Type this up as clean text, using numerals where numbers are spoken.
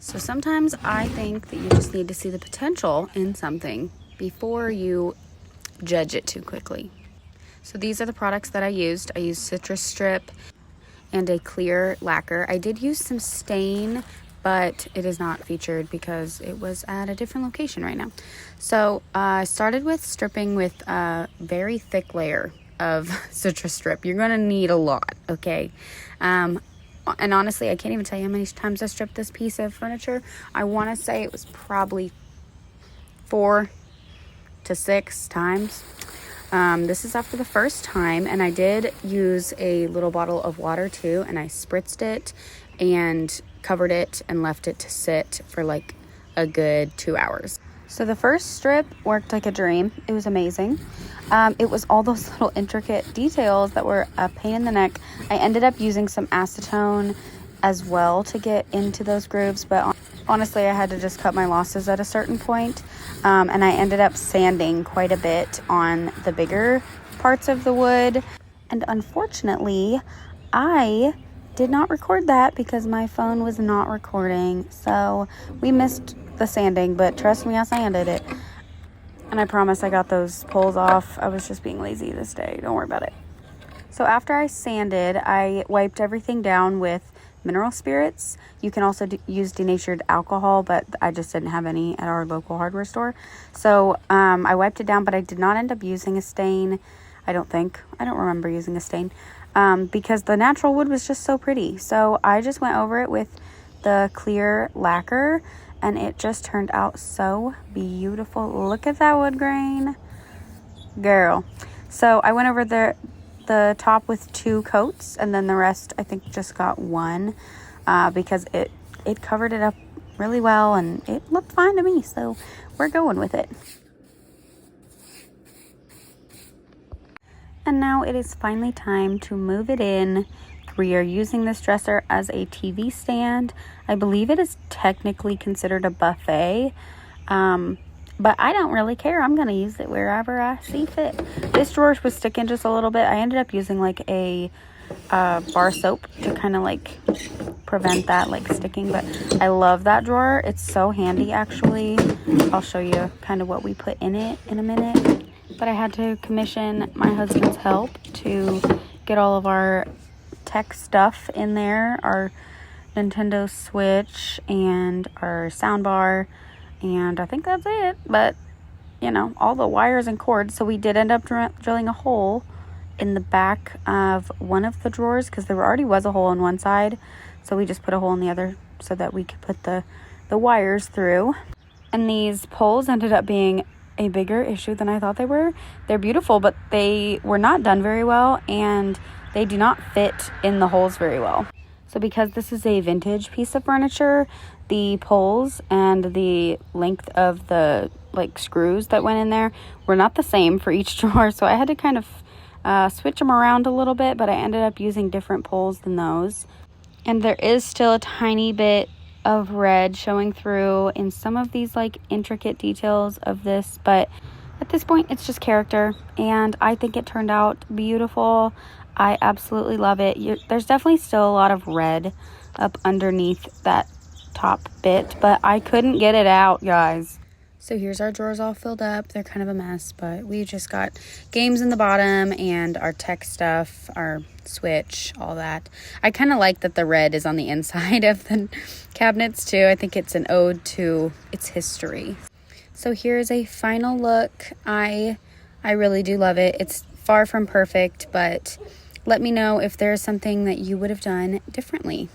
So sometimes I think that you just need to see the potential in something before you judge it too quickly. So these are the products that I used. I used citrus strip and a clear lacquer. I did use some stain, but it is not featured because it was at a different location right now. So I started with stripping with a very thick layer of citrus strip. You're gonna need a lot, okay? And honestly, I can't even tell you how many times I stripped this piece of furniture. I want to say it was probably 4 to 6 times. This is after the first time, and I did use a little bottle of water too, and I spritzed it and covered it and left it to sit for like a good 2 hours. So the first strip worked like a dream. It was amazing. It was all those little intricate details that were a pain in the neck. I ended up using some acetone as well to get into those grooves, but honestly, I had to just cut my losses at a certain point. And I ended up sanding quite a bit on the bigger parts of the wood. And unfortunately, I did not record that because my phone was not recording. So we missed the sanding, but trust me, I sanded it. And I promise I got those poles off. I was just being lazy this day. Don't worry about it. So after I sanded, I wiped everything down with mineral spirits. You can also use denatured alcohol, but I just didn't have any at our local hardware store. So I wiped it down, but I did not end up using a stain. I don't remember using a stain because the natural wood was just so pretty. So I just went over it with the clear lacquer, and it just turned out so beautiful. Look at that wood grain, girl. So I went over the top with 2 coats, and then the rest I think just got 1 because it covered it up really well and it looked fine to me, so we're going with it. And now it is finally time to move it in. We are using this dresser as a TV stand. I believe it is technically considered a buffet, but I don't really care. I'm going to use it wherever I see fit. This drawer was sticking just a little bit. I ended up using like a bar soap to kind of like prevent that like sticking, but I love that drawer. It's so handy actually. I'll show you kind of what we put in it in a minute. But I had to commission my husband's help to get all of our tech stuff in there. Our Nintendo Switch and our soundbar, and I think that's it. But you know, all the wires and cords. So we did end up drilling a hole in the back of one of the drawers because there already was a hole on one side, so we just put a hole in the other so that we could put the wires through. And these poles ended up being a bigger issue than I thought they were. They're beautiful, but they were not done very well, and they do not fit in the holes very well. So because this is a vintage piece of furniture, the poles and the length of the like screws that went in there were not the same for each drawer. So I had to kind of switch them around a little bit, but I ended up using different poles than those. And there is still a tiny bit of red showing through in some of these like intricate details of this, but at this point it's just character, and I think it turned out beautiful. I absolutely love it. There's definitely still a lot of red up underneath that top bit, but I couldn't get it out, guys. So here's our drawers all filled up. They're kind of a mess, but we just got games in the bottom and our tech stuff, our Switch, all that. I kind of like that the red is on the inside of the cabinets too. I think it's an ode to its history. So here's a final look. I really do love it. It's far from perfect, but let me know if there's something that you would have done differently.